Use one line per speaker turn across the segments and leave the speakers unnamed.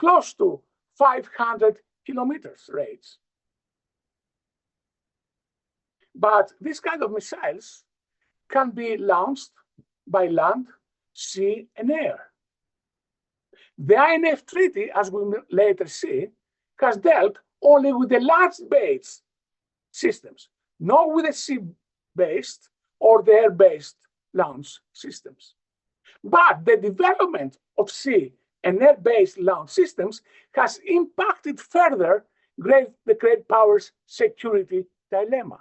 close to 500 kilometers range. But this kind of missiles can be launched by land, sea, and air. The INF Treaty, as we will later see, has dealt only with the large-based systems, not with the sea-based or the air-based launch systems. But the development of sea and air-based launch systems has impacted further the great powers' security dilemma.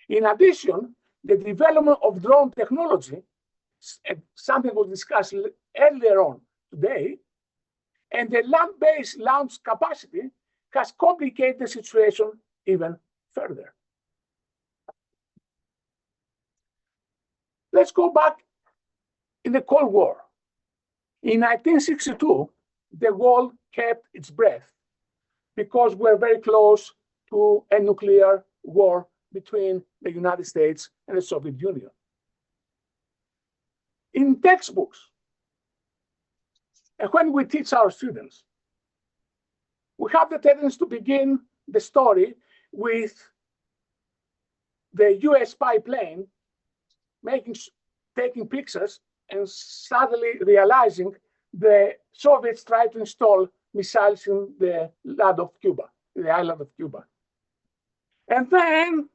In addition, the development of drone technology, something we'll discuss earlier on today, and the land-based launch capacity has complicated the situation even further. Let's go back in the Cold War. In 1962, the world kept its breath because we're very close to a nuclear war between the United States and the Soviet Union. In textbooks, and when we teach our students, we have the tendency to begin the story with the US spy plane taking pictures and suddenly realizing the Soviets tried to install missiles in the land of Cuba, the island of Cuba. And then,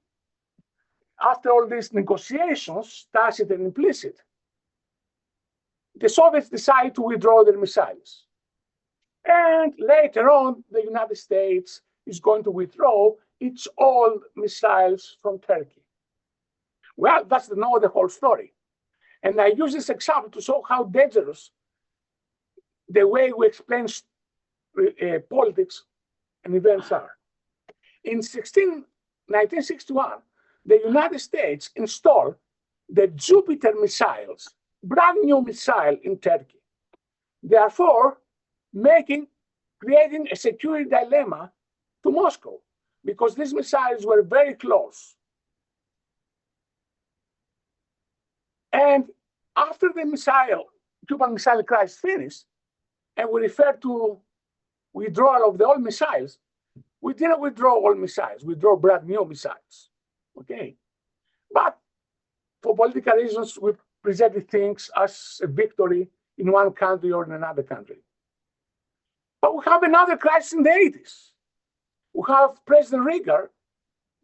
after all these negotiations, tacit and implicit, the Soviets decided to withdraw their missiles. And later on, the United States is going to withdraw its old missiles from Turkey. Well, that's not the whole story. And I use this example to show how dangerous the way we explain politics and events are. In 1961, the United States installed the Jupiter missiles, brand new missile in Turkey. Therefore, creating a security dilemma to Moscow, because these missiles were very close. And after the Cuban Missile Crisis finished, and we refer to withdrawal of the old missiles, we didn't withdraw all missiles, we withdrew brand new missiles, okay? But for political reasons, we presented things as a victory in one country or in another country. But we have another crisis in the 80s. We have President Reagan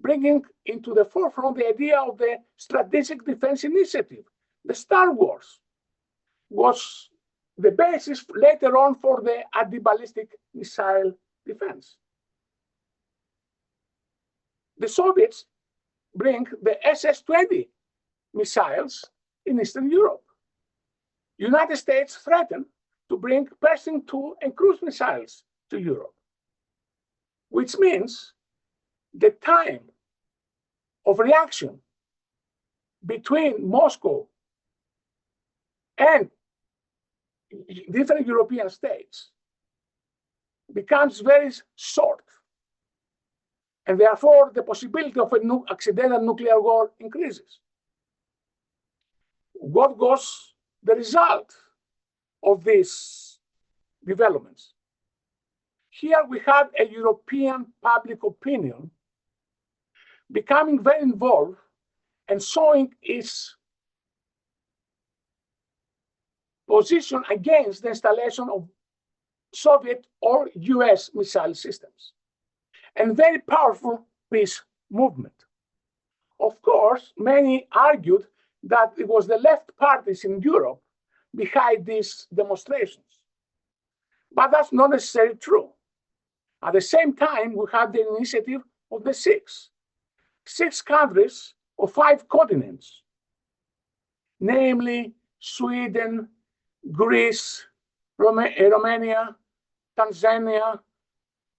bringing into the forefront the idea of the Strategic Defense Initiative. The Star Wars was the basis later on for the anti-ballistic missile defense. The Soviets bring the SS-20 missiles in Eastern Europe. United States threatened to bring Pershing II and cruise missiles to Europe, which means the time of reaction between Moscow and different European states becomes very short. And therefore, the possibility of an accidental nuclear war increases. What was the result of these developments? Here we had a European public opinion becoming very involved and showing its position against the installation of Soviet or US missile systems, and very powerful peace movement. Of course, many argued that it was the left parties in Europe behind these demonstrations, but that's not necessarily true. At the same time, we had the initiative of the six countries of 5 continents, namely Sweden, Greece, Romania, Tanzania,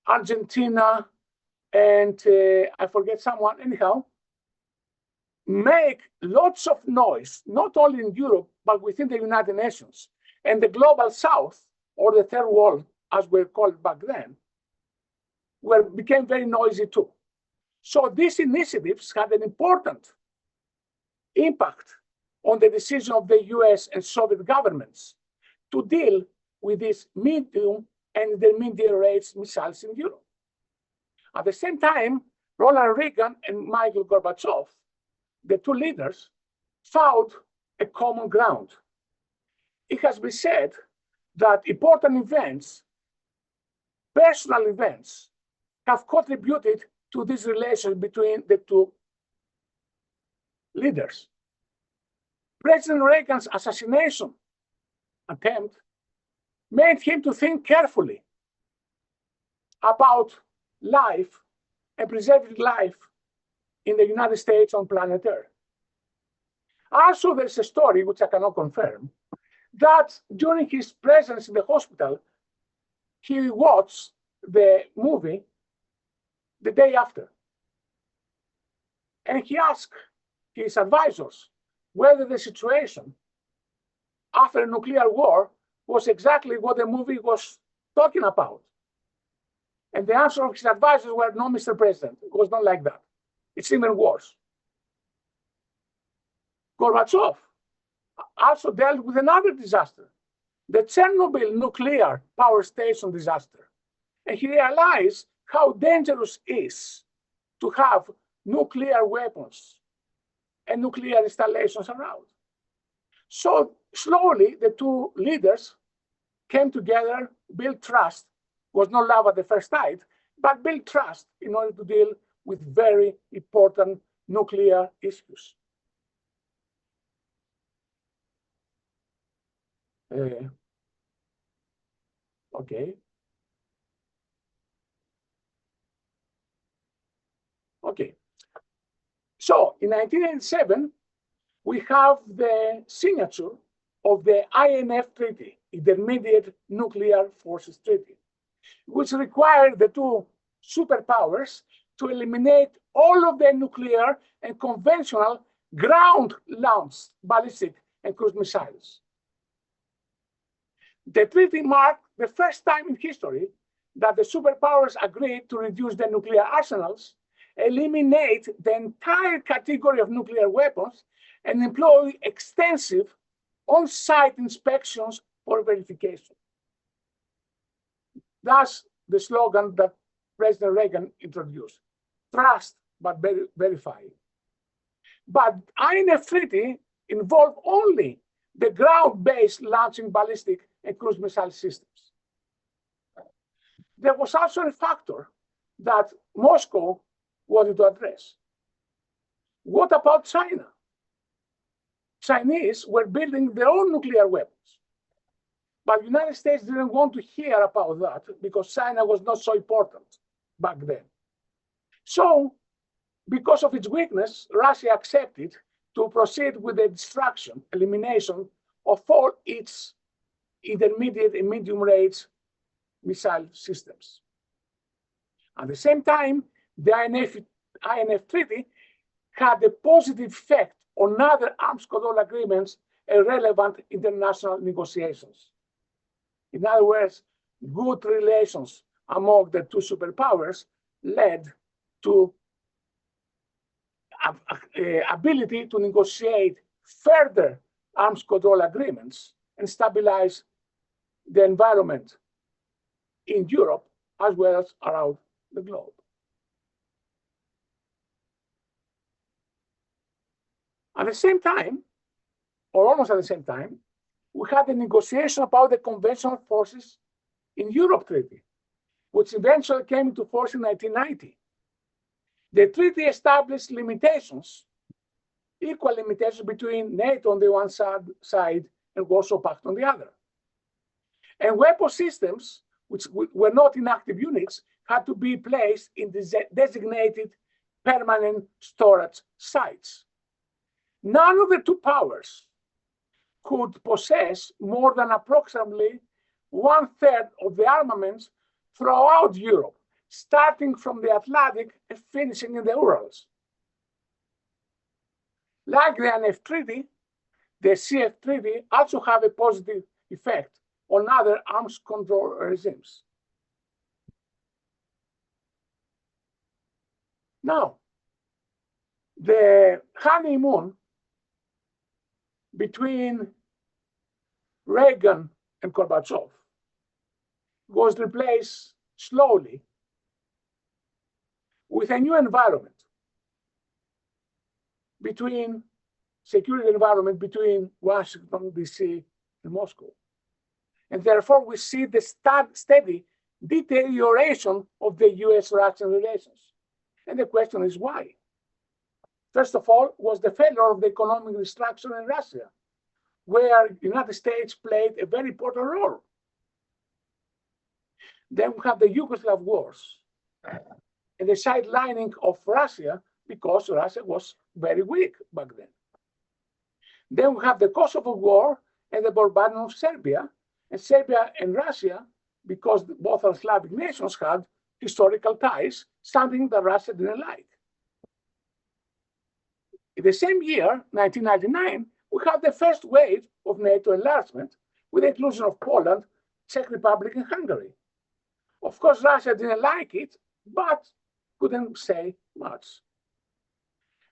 Argentina, and I forget someone, anyhow, make lots of noise, not only in Europe, but within the United Nations. And the global South, or the third world, as we called it back then, became very noisy too. So these initiatives had an important impact on the decision of the US and Soviet governments to deal with these medium and deteriorates missiles in Europe. At the same time, Ronald Reagan and Mikhail Gorbachev, the two leaders, found a common ground. It has been said that important events, personal events, have contributed to this relation between the two leaders. President Reagan's assassination attempt made him to think carefully about life and preserving life in the United States on planet Earth. Also, there's a story, which I cannot confirm, that during his presence in the hospital, he watched the movie the day after. And he asked his advisors whether the situation after a nuclear war was exactly what the movie was talking about. And the answer of his advisors were, no, Mr. President, it was not like that. It's even worse. Gorbachev also dealt with another disaster, the Chernobyl nuclear power station disaster. And he realized how dangerous it is to have nuclear weapons and nuclear installations around. So slowly, the two leaders came together, built trust. It was not love at the first sight, but built trust in order to deal with very important nuclear issues. Okay. So in 1987, we have the signature of the INF Treaty, Intermediate Nuclear Forces Treaty, which required the two superpowers to eliminate all of the nuclear and conventional ground-launched ballistic and cruise missiles. The treaty marked the first time in history that the superpowers agreed to reduce their nuclear arsenals, eliminate the entire category of nuclear weapons, and employ extensive on-site inspections for verification. That's the slogan that President Reagan introduced: trust but verify. But INF Treaty involved only the ground-based launching ballistic and cruise missile systems. There was also a factor that Moscow wanted to address. What about China? Chinese were building their own nuclear weapons. But the United States didn't want to hear about that because China was not so important back then. So, because of its weakness, Russia accepted to proceed with the destruction, elimination of all its intermediate and medium-range missile systems. At the same time, the INF Treaty had a positive effect on other arms control agreements and relevant international negotiations. In other words, good relations among the two superpowers led to ability to negotiate further arms control agreements and stabilize the environment in Europe as well as around the globe. At the same time, or almost at the same time, we had a negotiation about the Conventional Forces in Europe Treaty, which eventually came into force in 1990. The treaty established limitations, equal limitations between NATO on the one side and Warsaw Pact on the other. And weapon systems, which were not inactive units, had to be placed in designated permanent storage sites. None of the two powers could possess more than approximately 1/3 of the armaments throughout Europe, starting from the Atlantic and finishing in the Urals. Like the INF Treaty, the CF Treaty also have a positive effect on other arms control regimes. Now, the honeymoon between Reagan and Gorbachev was replaced slowly with a new environment between security environment between Washington, D.C. and Moscow. And therefore, we see the steady deterioration of the US-Russian relations. And the question is why? First of all, was the failure of the economic restructuring in Russia, where the United States played a very important role. Then we have the Yugoslav wars and the sidelining of Russia because Russia was very weak back then. Then we have the Kosovo War and the bombardment of Serbia. And Serbia and Russia, because both are Slavic nations, had historical ties, something that Russia didn't like. In the same year, 1999, we have the first wave of NATO enlargement with the inclusion of Poland, Czech Republic, and Hungary. Of course, Russia didn't like it, but couldn't say much.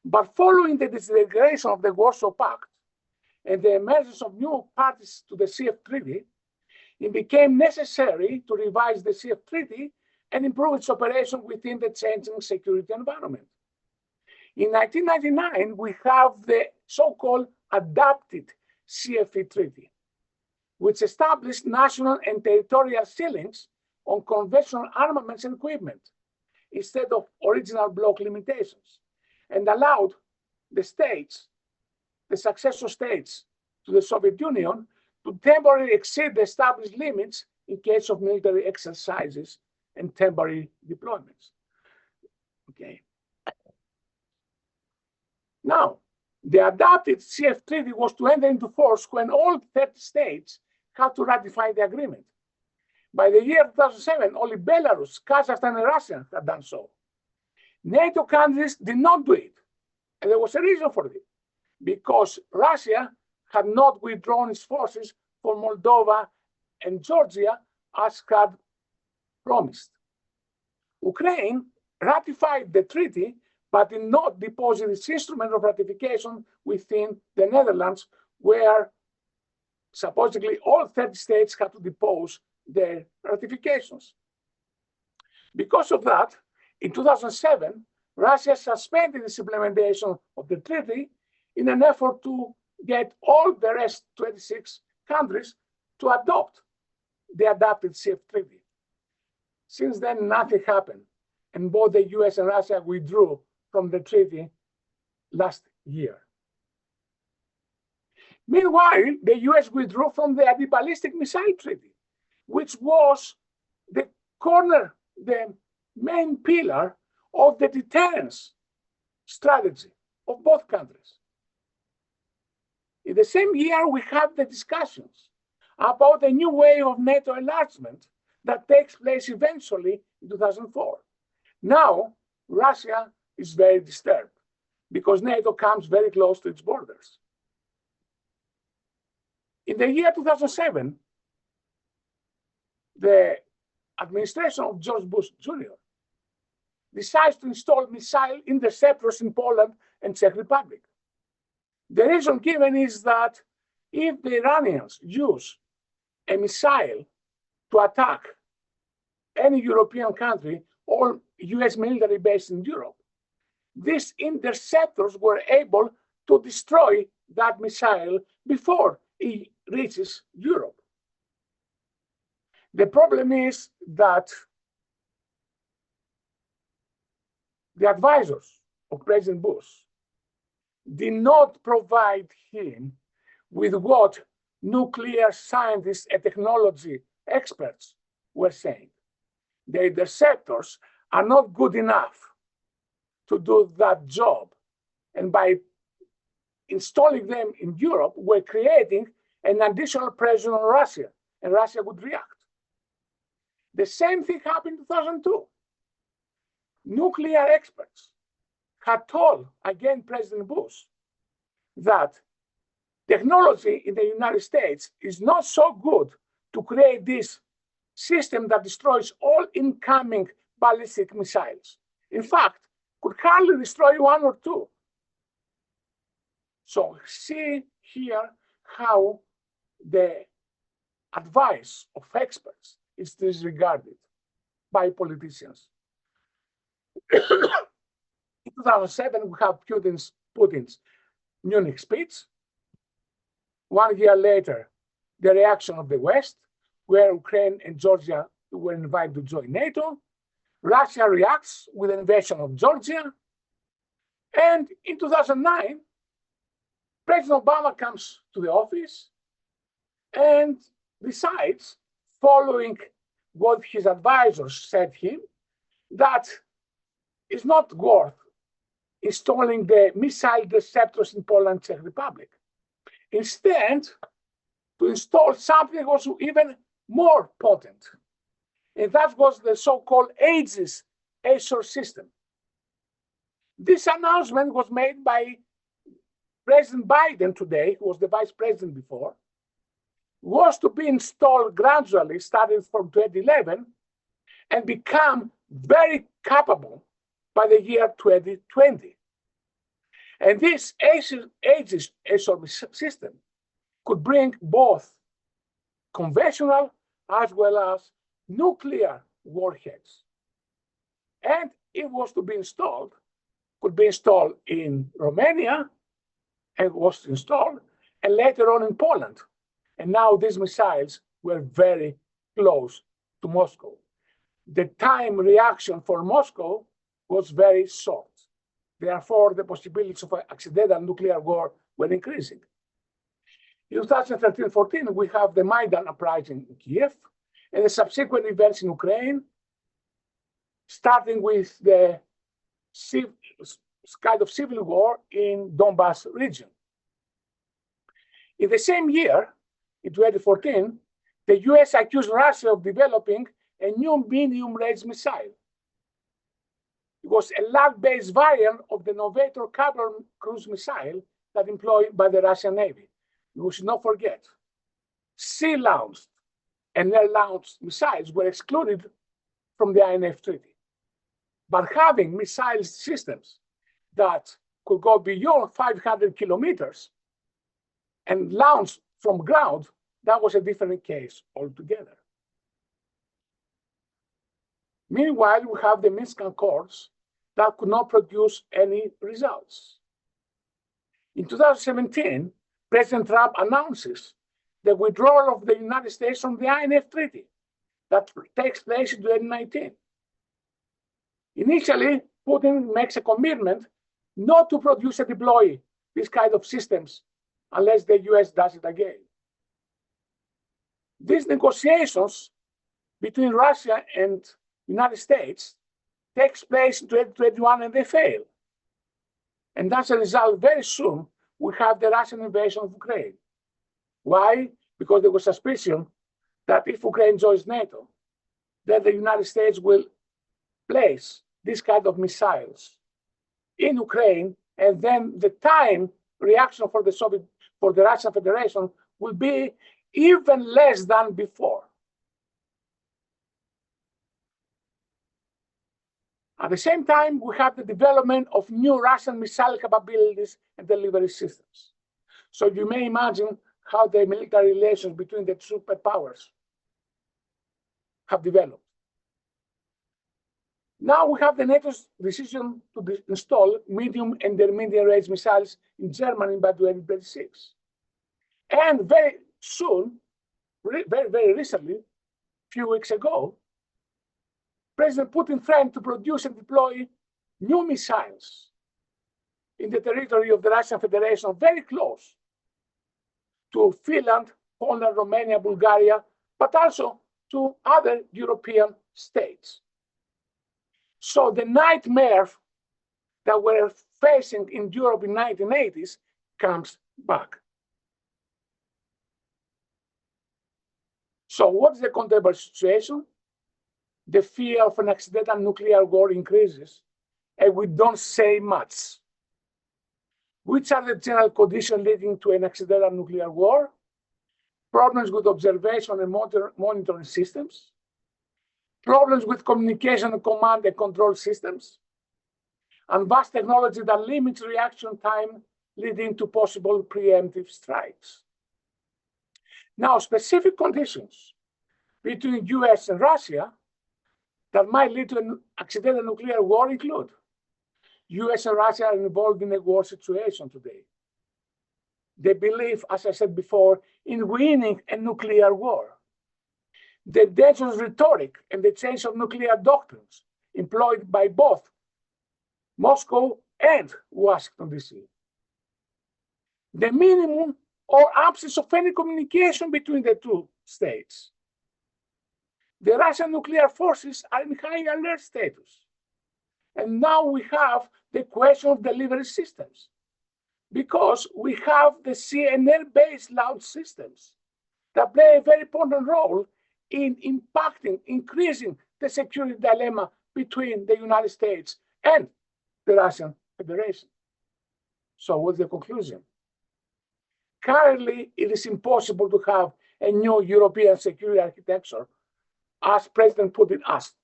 But following the disintegration of the Warsaw Pact and the emergence of new parties to the CF Treaty, it became necessary to revise the CF Treaty and improve its operation within the changing security environment. In 1999, we have the so-called adapted CFE Treaty, which established national and territorial ceilings on conventional armaments and equipment instead of original bloc limitations, and allowed the states, the successor states to the Soviet Union, to temporarily exceed the established limits in case of military exercises and temporary deployments. Okay. Now, the adapted CF Treaty was to enter into force when all 30 states had to ratify the agreement. By the year 2007, only Belarus, Kazakhstan, and Russia had done so. NATO countries did not do it. And there was a reason for it, because Russia had not withdrawn its forces from Moldova and Georgia as had promised. Ukraine ratified the treaty, but did not deposit its instrument of ratification within the Netherlands, where supposedly all 30 states had to depose their ratifications. Because of that, in 2007, Russia suspended its implementation of the treaty in an effort to get all the rest 26 countries to adopt the adapted CF Treaty. Since then, nothing happened, and both the US and Russia withdrew from the treaty last year. Meanwhile, the US withdrew from the Anti-Ballistic Missile Treaty, which was the main pillar of the deterrence strategy of both countries. In the same year, we have the discussions about the new wave of NATO enlargement that takes place eventually in 2004. Now, Russia is very disturbed because NATO comes very close to its borders. In the year 2007, the administration of George Bush Jr. decides to install missile interceptors in Poland and Czech Republic. The reason given is that if the Iranians use a missile to attack any European country or US military base in Europe, these interceptors were able to destroy that missile before it reaches Europe. The problem is that the advisors of President Bush did not provide him with what nuclear scientists and technology experts were saying. The interceptors are not good enough to do that job. And by installing them in Europe, we're creating an additional pressure on Russia, and Russia would react. The same thing happened in 2002. Nuclear experts had told, again, President Bush, that technology in the United States is not so good to create this system that destroys all incoming ballistic missiles. In fact, could hardly destroy one or two. So see here how the advice of experts is disregarded by politicians. In 2007, we have Putin's Munich speech. 1 year later, the reaction of the West, where Ukraine and Georgia were invited to join NATO. Russia reacts with an invasion of Georgia. And in 2009, President Obama comes to the office and decides, following what his advisors said to him, that it's not worth installing the missile receptors in Poland and Czech Republic. Instead, to install something that was even more potent. And that was the so-called Aegis ASOR system. This announcement was made by President Biden today, who was the vice president before, was to be installed gradually, starting from 2011, and become very capable by the year 2020. And this Aegis ASOR system could bring both conventional as well as nuclear warheads. And it was to be installed, could be installed in Romania, and was installed, and later on in Poland. And now these missiles were very close to Moscow. The time reaction for Moscow was very short. Therefore, the possibilities of an accidental nuclear war were increasing. In 2013-14, we have the Maidan uprising in Kiev and the subsequent events in Ukraine, starting with the kind of civil war in Donbass region. In the same year, in 2014, the US accused Russia of developing a new medium-range missile. It was a land-based variant of the Novator Cavalry cruise missile that employed by the Russian Navy. We should not forget, sea-launched and air-launched missiles were excluded from the INF Treaty. But having missile systems that could go beyond 500 kilometers and launch from ground, that was a different case altogether. Meanwhile, we have the Minsk Accords that could not produce any results. In 2017, President Trump announces the withdrawal of the United States from the INF Treaty that takes place in 2019. Initially, Putin makes a commitment not to produce and deploy this kind of systems unless the US does it again. These negotiations between Russia and the United States takes place in 2021 and they fail. And as a result, very soon, we have the Russian invasion of Ukraine. Why? Because there was suspicion that if Ukraine joins NATO, then the United States will place this kind of missiles in Ukraine, and then the time reaction for the Russian Federation will be even less than before. At the same time, we have the development of new Russian missile capabilities and delivery systems. So you may imagine how the military relations between the two superpowers have developed. Now we have the NATO's decision to install medium and intermediate-range missiles in Germany by 2026. And very soon, very recently, a few weeks ago, President Putin threatened to produce and deploy new missiles in the territory of the Russian Federation, very close to Finland, Poland, Romania, Bulgaria, but also to other European states. So the nightmare that we're facing in Europe in the 1980s comes back. So what is the contemporary situation? The fear of an accidental nuclear war increases, and we don't say much. Which are the general conditions leading to an accidental nuclear war? Problems with observation and monitoring systems. Problems with communication and command and control systems. And vast technology that limits reaction time, leading to possible preemptive strikes. Now, specific conditions between US and Russia that might lead to an accidental nuclear war include US and Russia are involved in a war situation today. They believe, as I said before, in winning a nuclear war. The dangerous rhetoric and the change of nuclear doctrines employed by both Moscow and Washington, D.C. The minimum or absence of any communication between the two states. The Russian nuclear forces are in high alert status. And now we have the question of delivery systems, because we have the CNR-based launch systems that play a very important role in impacting, increasing the security dilemma between the United States and the Russian Federation. So what's the conclusion? Currently, it is impossible to have a new European security architecture, as President Putin asked.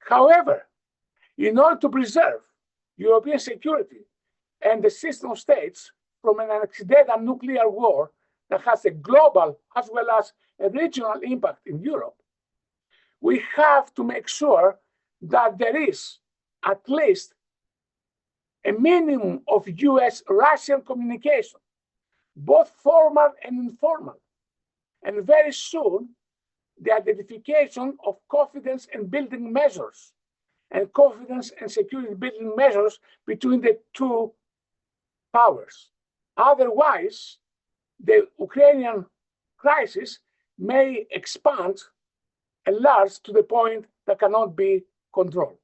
However, in order to preserve European security and the system of states from an accidental nuclear war that has a global as well as a regional impact in Europe, we have to make sure that there is at least a minimum of US-Russian communication, both formal and informal, and very soon the identification of confidence and building measures and confidence and security building measures between the two powers. Otherwise, the Ukrainian crisis may expand and enlarge to the point that cannot be controlled.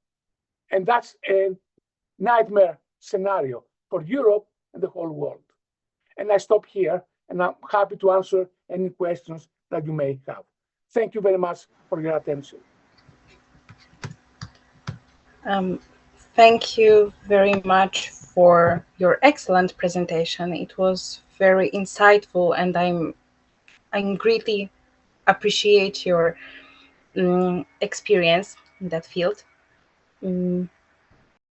And that's a nightmare scenario for Europe and the whole world. And I stop here, and I'm happy to answer any questions that you may have. Thank you very much for your attention.
Thank you very much for your excellent presentation. It was very insightful, and I greatly appreciate your experience in that field.